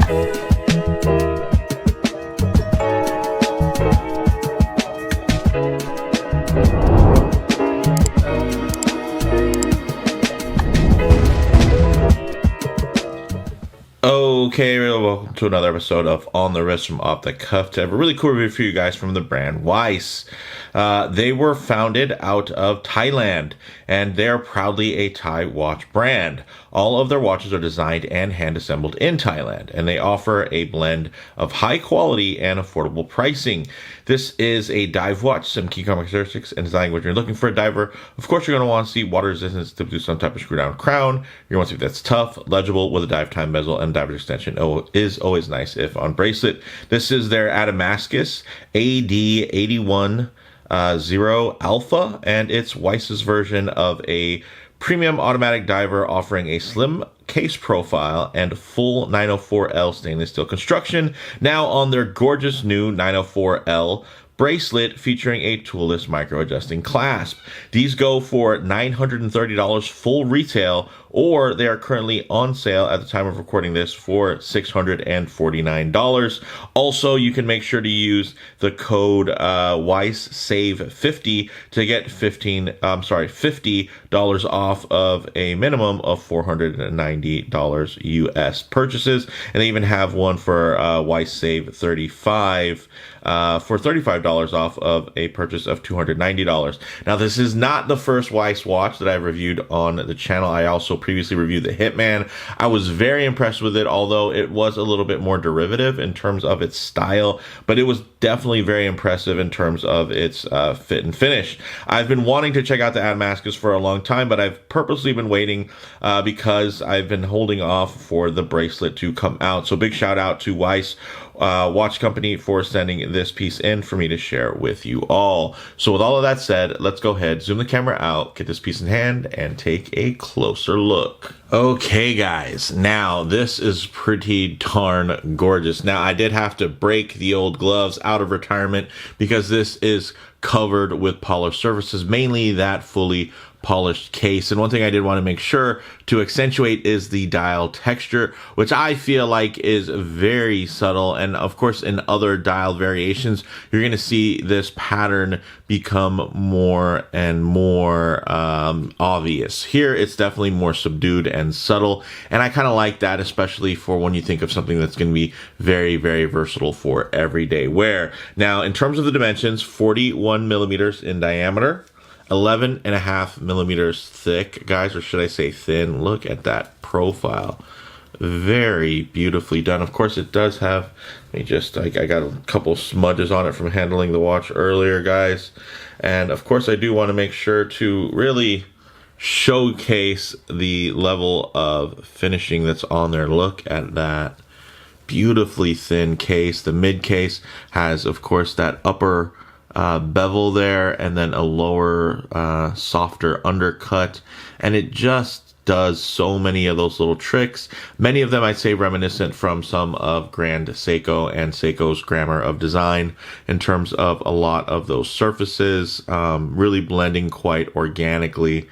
Okay, welcome to another episode of On the Wrist from Off the Cuff. To have a really cool review for you guys from the brand Weiss. They were founded out of Thailand, and they're proudly a Thai watch brand. All of their watches are designed and hand-assembled in Thailand, and they offer a blend of high quality and affordable pricing. This is a dive watch, some key characteristics and design. When you're looking for a diver, of course, you're going to want to see water resistance, typically some type of screw-down crown. You're going to want to see if that's tough, legible, with a dive time bezel and diver's extension. Is always nice if on bracelet. This is their Adamascus AD8 Zero Alpha, and it's Weiss's version of a premium automatic diver, offering a slim case profile and full 904L stainless steel construction. Now on their gorgeous new 904L bracelet featuring a toolless micro-adjusting clasp. These go for $930 full retail, or they are currently on sale at the time of recording this for $649. Also, you can make sure to use the code WEISS50 to get $50 off of a minimum of $490 US purchases. And they even have one for WEISS35 for $35 off of a purchase of $290. Now, this is not the first Weiss watch that I've reviewed on the channel. I also previously reviewed the Hitman. I was very impressed with it, although it was a little bit more derivative in terms of its style, but it was definitely very impressive in terms of its fit and finish. I've been wanting to check out the Adamascus for a long time, but I've purposely been waiting because I've been holding off for the bracelet to come out. So big shout out to Weiss Watch Company for sending this piece in for me to share with you all. So with all of that said, let's go ahead, zoom the camera out, get this piece in hand, and take a closer look. Okay guys, now this is pretty darn gorgeous. Now I did have to break the old gloves out of retirement because this is covered with polished surfaces, mainly that fully polished case. And one thing I did want to make sure to accentuate is the dial texture, which I feel like is very subtle. And of course, in other dial variations, you're going to see this pattern become more and more obvious. Here, it's definitely more subdued and subtle. And I kind of like that, especially for when you think of something that's going to be very, very versatile for everyday wear. Now, in terms of the dimensions, 41 millimeters in diameter, 11.5 millimeters thick, guys, or should I say thin. Look at that profile. Very beautifully done. Of course, it does have, I got a couple smudges on it from handling the watch earlier, guys. And of course, I do want to make sure to really showcase the level of finishing that's on there. Look at that beautifully thin case. The mid case has, of course, that upper bevel there, and then a lower, softer undercut, and it just does so many of those little tricks. Many of them I'd say reminiscent from some of Grand Seiko and Seiko's Grammar of Design in terms of a lot of those surfaces, really blending quite organically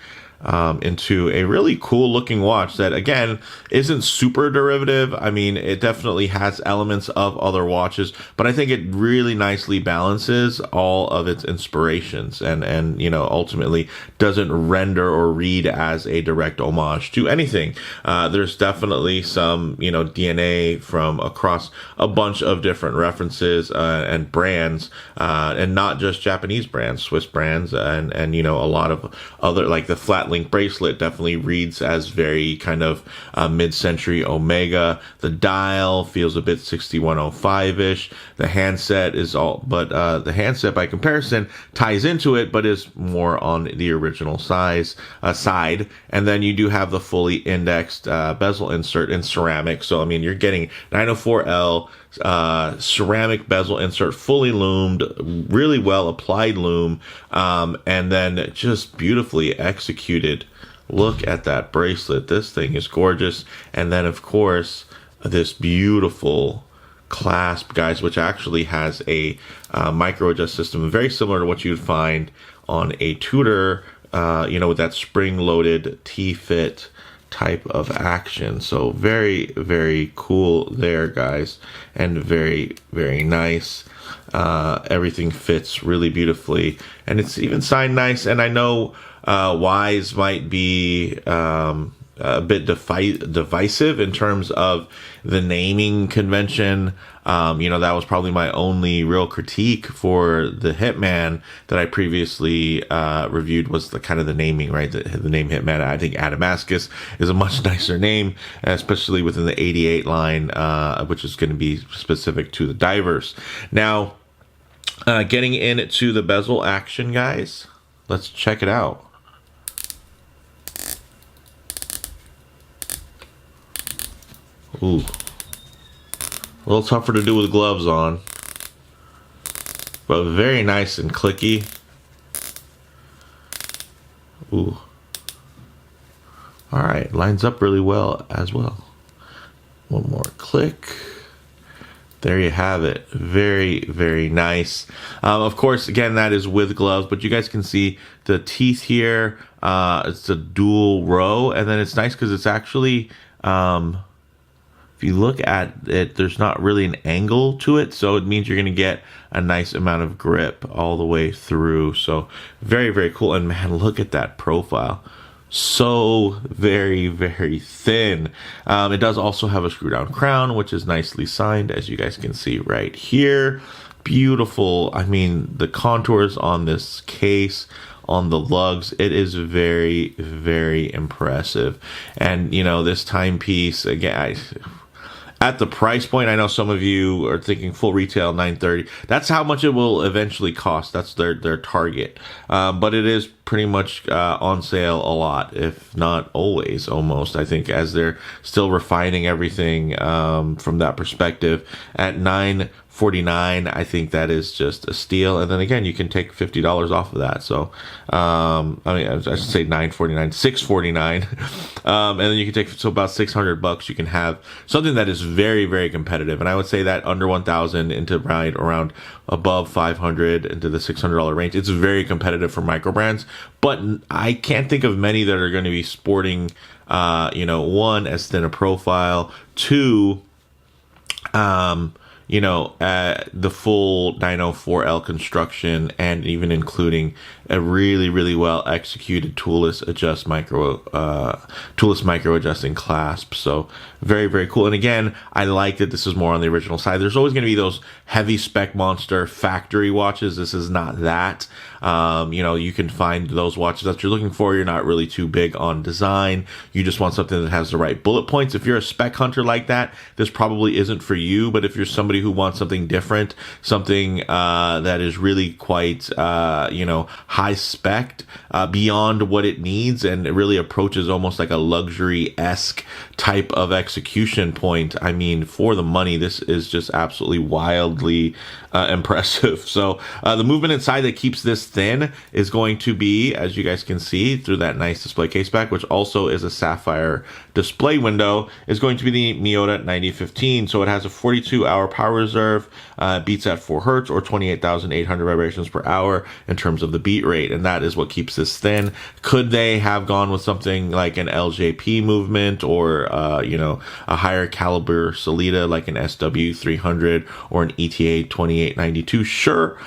into a really cool looking watch that, again, isn't super derivative. I mean, it definitely has elements of other watches, but I think it really nicely balances all of its inspirations and you know, ultimately doesn't render or read as a direct homage to anything. There's definitely some, you know, DNA from across a bunch of different references and brands, and not just Japanese brands, Swiss brands, and you know, a lot of other, like the flat link bracelet definitely reads as very kind of mid-century Omega. The dial feels a bit 6105-ish. The handset is all, but the handset by comparison ties into it, but is more on the original side. And then you do have the fully indexed bezel insert in ceramic. So I mean, you're getting 904L ceramic bezel insert, fully loomed, really well applied lume, and then just beautifully executed. Look at that bracelet. This thing is gorgeous. And then of course this beautiful clasp, guys, which actually has a micro adjust system very similar to what you'd find on a Tudor, you know, with that spring loaded T-fit type of action. So very, very cool there, guys, and very, very nice. Everything fits really beautifully, and it's even signed nice. And I know Wise might be a bit divisive in terms of the naming convention. That was probably my only real critique for the Hitman that I previously reviewed, was the kind of the naming, right? The name Hitman. I think Adamascus is a much nicer name, especially within the 88 line, which is going to be specific to the divers. Now, getting into the bezel action, guys, let's check it out. Ooh. A little tougher to do with gloves on, but very nice and clicky. Ooh. All right, lines up really well as well. One more click. There you have it. Very, very nice. Of course, again, that is with gloves, but you guys can see the teeth here. It's a dual row, and then it's nice because it's actually, if you look at it, there's not really an angle to it, so it means you're going to get a nice amount of grip all the way through. So very, very cool. And man, look at that profile. So very, very thin. It does also have a screw down crown, which is nicely signed, as you guys can see right here. Beautiful. I mean, the contours on this case, on the lugs, it is very, very impressive. And this timepiece, again, at the price point, I know some of you are thinking full retail $930. That's how much it will eventually cost. That's their target. But it is pretty much on sale a lot, if not always, almost. I think as they're still refining everything from that perspective. At $949, I think that is just a steal. And then again, you can take $50 off of that. So I should say $949, $649, and then you can take about $600. You can have something that is very, very competitive. And I would say that under 1,000 into right around above 500 into the $600 range, it's very competitive for microbrands. But I can't think of many that are going to be sporting, one, as thin a profile, two, the full 904L construction, and even including a really, really well executed toolless micro-adjusting clasp. So very, very cool. And again, I like that this is more on the original side. There's always going to be those heavy spec monster factory watches. This is not that. You can find those watches that you're looking for. You're not really too big on design. You just want something that has the right bullet points. If you're a spec hunter like that, this probably isn't for you. But if you're somebody who wants something different, something that is really quite, high spec, beyond what it needs, and it really approaches almost like a luxury-esque type of execution point. I mean, for the money, this is just absolutely wildly impressive. So the movement inside that keeps this thin is going to be, as you guys can see through that nice display case back, which also is a sapphire display window, is going to be the Miyota 9015. So it has a 42-hour power reserve, beats at 4 hertz or 28,800 vibrations per hour in terms of the beat rate, and that is what keeps this thin. Could they have gone with something like an LJP movement, or a higher caliber Sellita like an SW300 or an ETA 2892? Sure.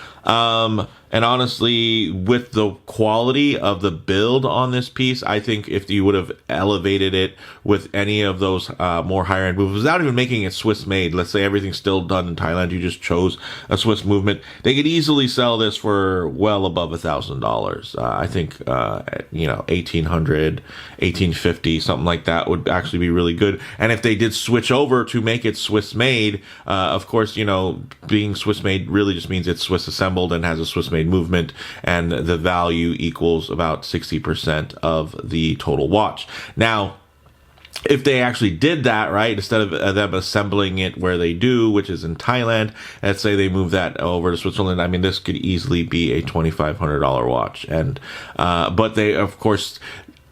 And honestly, with the quality of the build on this piece, I think if you would have elevated it with any of those more higher end movements, without even making it Swiss made, let's say everything's still done in Thailand, you just chose a Swiss movement, they could easily sell this for well above $1,000. I think, 1,800, 1,850, something like that would actually be really good. And if they did switch over to make it Swiss made, of course, being Swiss made really just means it's Swiss assembled and has a Swiss made movement, and the value equals about 60% of the total watch. Now, if they actually did that, right, instead of them assembling it where they do, which is in Thailand, let's say they move that over to Switzerland, I mean, this could easily be a $2,500 watch. And but they, of course,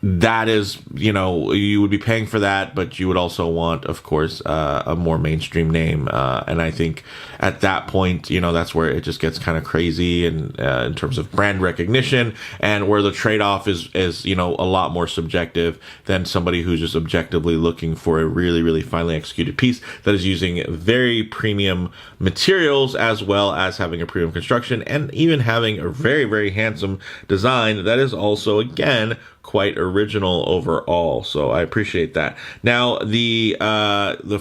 that is, you would be paying for that, but you would also want, of course, a more mainstream name. And I think at that point, that's where it just gets kind of crazy and in terms of brand recognition, and where the trade-off is, a lot more subjective than somebody who's just objectively looking for a really, really finely executed piece that is using very premium materials, as well as having a premium construction and even having a very, very handsome design that is also, again, quite original overall. So I appreciate that. Now the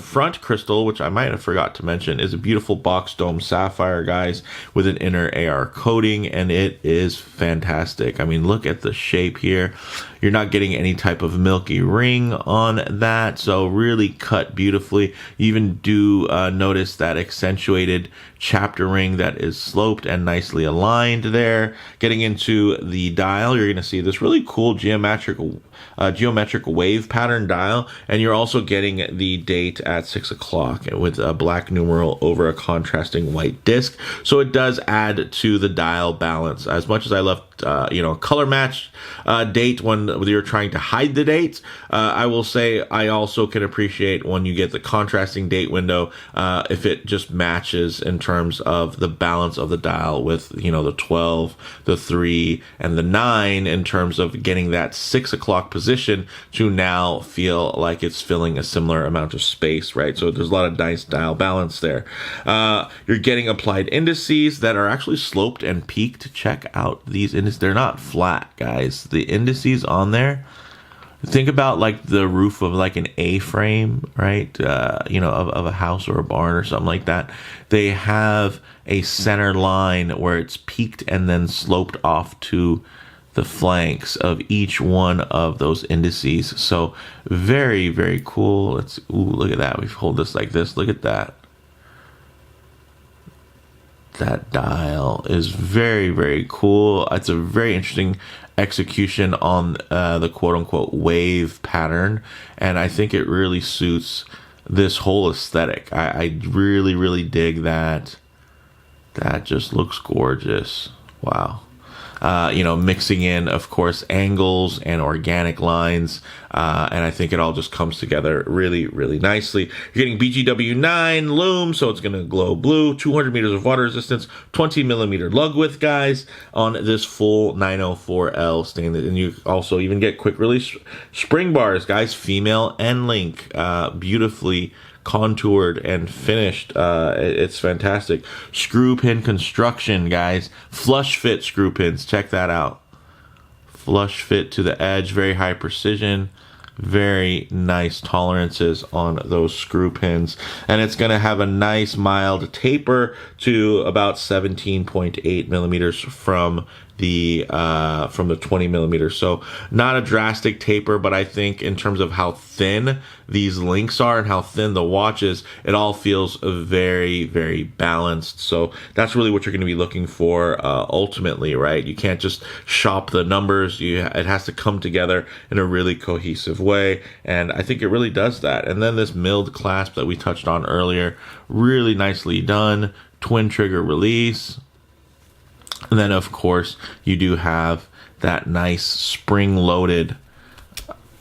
front crystal, which I might have forgot to mention, is a beautiful box dome sapphire, guys, with an inner AR coating, and it is fantastic. I mean, look at the shape here. You're not getting any type of milky ring on that, so really cut beautifully. You even do notice that accentuated chapter ring that is sloped and nicely aligned there. Getting into the dial, you're going to see this really cool geometric wave pattern dial, and you're also getting the date at 6 o'clock with a black numeral over a contrasting white disc. So it does add to the dial balance. As much as I love color matched date when you're trying to hide the dates, I will say I also can appreciate when you get the contrasting date window, if it just matches in terms of the balance of the dial with the 12, the 3, and the 9, in terms of getting that 6 o'clock position to now feel like it's filling a similar amount of space, right? So there's a lot of nice dial balance there. You're getting applied indices that are actually sloped and peaked. Check out these indices. They're not flat, guys. The indices on there, think about like the roof of like an A-frame, right? Of a house or a barn or something like that. They have a center line where it's peaked and then sloped off to the flanks of each one of those indices. So very, very cool. Look at that. We hold this like this. Look at that. That dial is very, very cool. It's a very interesting execution on the quote-unquote wave pattern, and I think it really suits this whole aesthetic. I really, really dig that. That just looks gorgeous. Wow. Mixing in, of course, angles and organic lines. And I think it all just comes together really, really nicely. You're getting BGW9 Lume, so it's going to glow blue, 200 meters of water resistance, 20 millimeter lug width, guys, on this full 904L stainless. And you also even get quick release spring bars, guys, female and link, beautifully contoured and finished. It's fantastic. Screw pin construction, guys. Flush fit screw pins. Check that out. Flush fit to the edge. Very high precision. Very nice tolerances on those screw pins. And it's going to have a nice mild taper to about 17.8 millimeters from the 20 millimeters. So not a drastic taper, but I think in terms of how thin these links are and how thin the watch is, it all feels very, very balanced. So that's really what you're going to be looking for ultimately, right? You can't just shop the numbers. It has to come together in a really cohesive way, and I think it really does that. And then this milled clasp that we touched on earlier, really nicely done. Twin trigger release. And then, of course, you do have that nice spring-loaded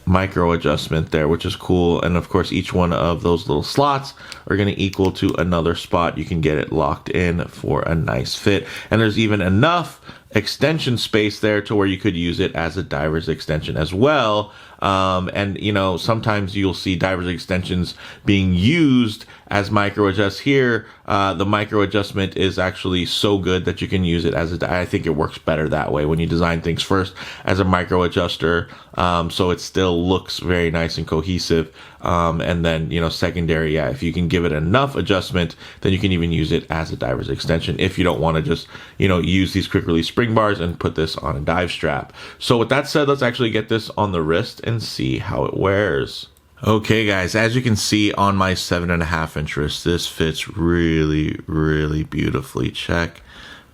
micro adjustment there, which is cool. And, of course, each one of those little slots are going to equal to another spot. You can get it locked in for a nice fit. And there's even enough extension space there to where you could use it as a diver's extension as well. And sometimes you'll see diver's extensions being used as micro adjust. Here, the micro adjustment is actually so good that you can use it as I think it works better that way when you design things first as a micro adjuster, so it still looks very nice and cohesive. And then secondary, if you can give it enough adjustment, then you can even use it as a diver's extension if you don't want to just use these quick release spring bars and put this on a dive strap. So with that said, let's actually get this on the wrist and see how it wears. Okay, guys, as you can see on my 7.5 inch wrist, this fits really, really beautifully. Check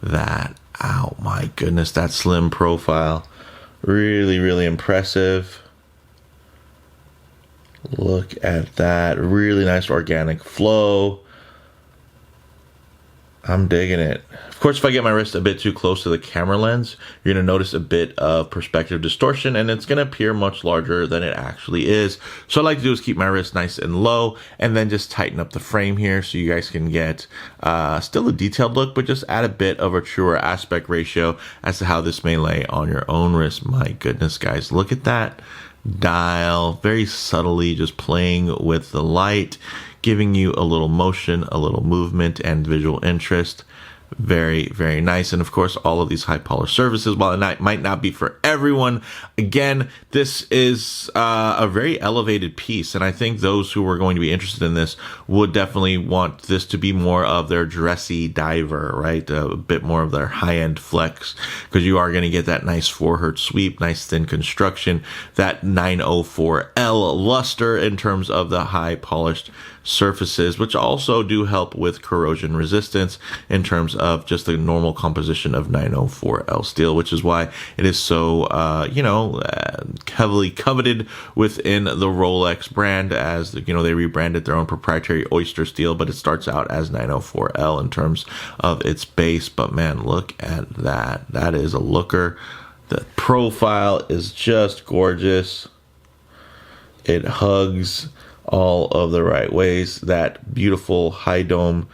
that out. My goodness, that slim profile. Really, really impressive. Look at that. Really nice organic flow. I'm digging it. Of course, if I get my wrist a bit too close to the camera lens, you're going to notice a bit of perspective distortion, and it's going to appear much larger than it actually is. So what I like to do is keep my wrist nice and low, and then just tighten up the frame here so you guys can get still a detailed look, but just add a bit of a truer aspect ratio as to how this may lay on your own wrist. My goodness, guys, look at that dial, very subtly just playing with the light, giving you a little motion, a little movement, and visual interest. Very, very nice. And of course, all of these high polished surfaces, while it might not be for everyone, again, this is a very elevated piece. And I think those who are going to be interested in this would definitely want this to be more of their dressy diver, right? A bit more of their high-end flex, because you are going to get that nice 4 Hz sweep, nice thin construction, that 904L luster in terms of the high polished surfaces, which also do help with corrosion resistance in terms of just the normal composition of 904L steel, which is why it is so, heavily coveted within the Rolex brand, as, they rebranded their own proprietary Oyster steel, but it starts out as 904L in terms of its base. But man, look at that. That is a looker. The profile is just gorgeous. It hugs all of the right ways. That beautiful high dome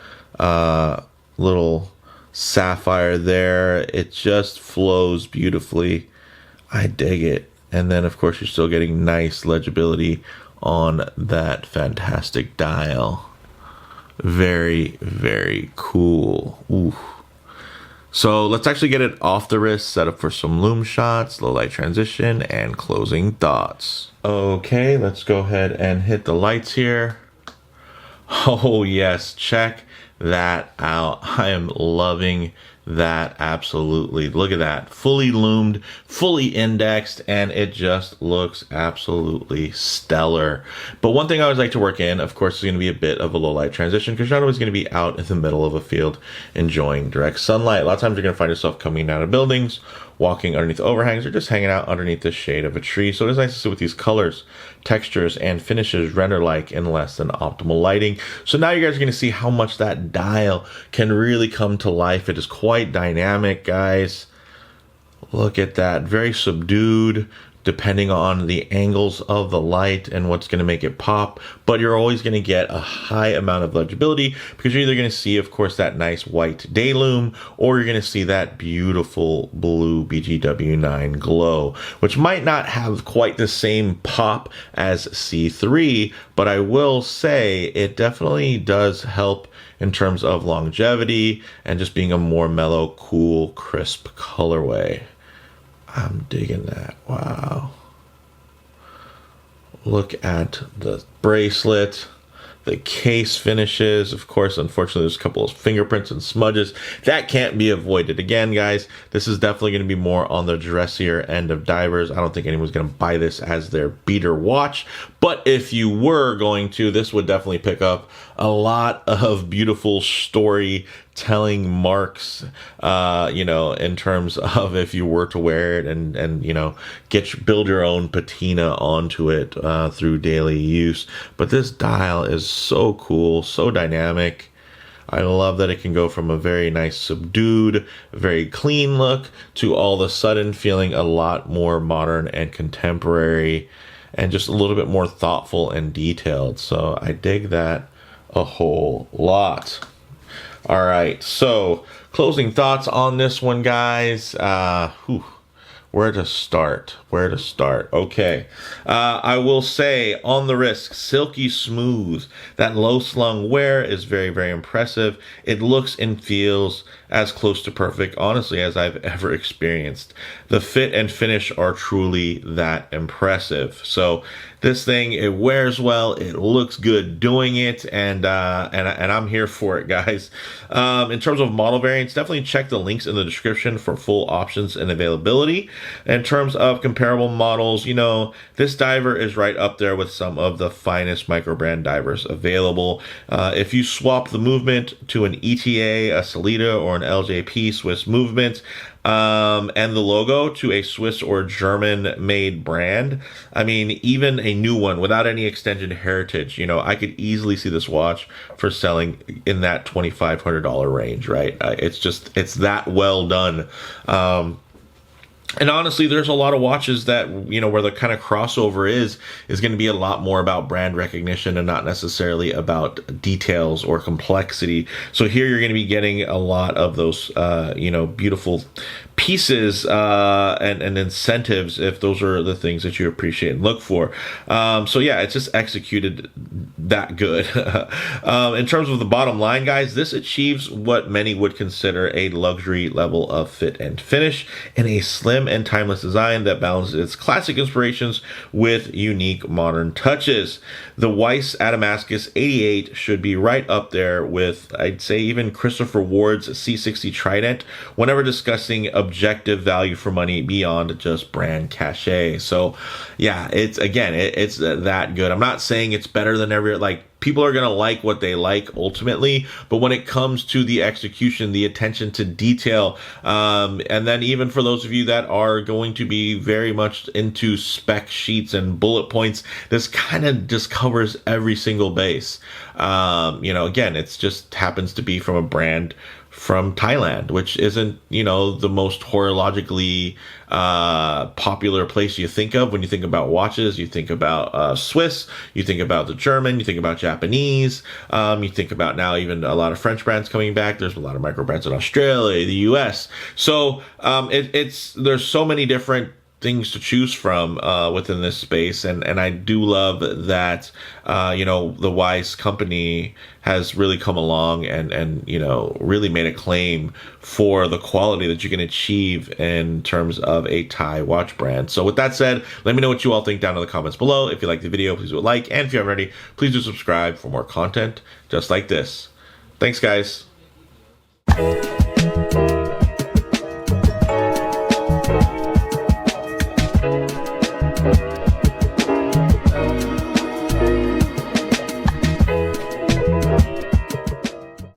little sapphire there, it just flows beautifully. I dig it. And then of course you're still getting nice legibility on that fantastic dial. Very, very cool. Ooh. So let's actually get it off the wrist, set up for some Lume shots, low light transition, and closing thoughts. Okay, let's go ahead and hit the lights here. Oh yes, check that out. I am loving that, absolutely. Look at that, fully loomed, fully indexed, and it just looks absolutely stellar. But one thing I always like to work in, of course, is going to be a bit of a low light transition, because you're not always going to be out in the middle of a field enjoying direct sunlight. A lot of times you're going to find yourself coming out of buildings, walking underneath overhangs, or just hanging out underneath the shade of a tree. So it is nice to see what these colors, textures, and finishes render like in less than optimal lighting. So now you guys are going to see how much that dial can really come to life. It is quite dynamic, guys. Look at that. Very subdued, depending on the angles of the light and what's going to make it pop. But you're always going to get a high amount of legibility, because you're either going to see, of course, that nice white day lume, or you're going to see that beautiful blue BGW9 glow, which might not have quite the same pop as C3, but I will say it definitely does help in terms of longevity and just being a more mellow, cool, crisp colorway. I'm digging that. Wow. Look at the bracelet, the case finishes. Of course, unfortunately, there's a couple of fingerprints and smudges. That can't be avoided. Again, guys, this is definitely going to be more on the dressier end of divers. I don't think anyone's going to buy this as their beater watch. But if you were going to, this would definitely pick up a lot of beautiful storytelling marks, in terms of if you were to wear it and build your own patina onto it through daily use. But this dial is so cool, so dynamic. I love that it can go from a very nice subdued, very clean look to all of a sudden feeling a lot more modern and contemporary, and just a little bit more thoughtful and detailed. So I dig that a whole lot. All right, so closing thoughts on this one, guys. Where to start? Okay. I will say, on the wrist, silky smooth. That low slung wear is very, very impressive. It looks and feels as close to perfect, honestly, as I've ever experienced. The fit and finish are truly that impressive. So this thing, it wears well, it looks good doing it, and I'm here for it, guys. In terms of model variants, definitely check the links in the description for full options and availability. In terms of comparable models, this diver is right up there with some of the finest microbrand divers available. If you swap the movement to an ETA, a Sellita, or an LJP Swiss movement, and the logo to a Swiss or German made brand, I mean, even a new one without any extended heritage, you know, I could easily see this watch for selling in that $2,500 range, right? It's that well done. And honestly, there's a lot of watches that, you know, where the kind of crossover is going to be a lot more about brand recognition and not necessarily about details or complexity. So here you're going to be getting a lot of those, you know, beautiful pieces and incentives if those are the things that you appreciate and look for. So yeah, it's just executed that good. In terms of the bottom line, guys, this achieves what many would consider a luxury level of fit and finish in a slim and timeless design that balances its classic inspirations with unique modern touches. The Wise Adamascus AD8 should be right up there with, I'd say, even Christopher Ward's C60 Trident whenever discussing objective value for money beyond just brand cachet. So yeah, it's that good. I'm not saying it's better than every, like, people are going to like what they like ultimately, but when it comes to the execution, the attention to detail, and then even for those of you that are going to be very much into spec sheets and bullet points, this kind of just covers every single base. You know, again, it's just happens to be from a brand from Thailand, which isn't, you know, the most horologically popular place you think of when you think about watches. You think about Swiss, you think about the German, you think about Japanese, you think about now even a lot of French brands coming back. There's a lot of micro brands in Australia, the US. So there's so many different things to choose from within this space, and I do love that you know, the Weiss company has really come along and you know, really made a claim for the quality that you can achieve in terms of a Thai watch brand. So with that said, let me know what you all think down in the comments below. If you like the video, please do a like, and if you haven't already, please do subscribe for more content just like this. Thanks, guys.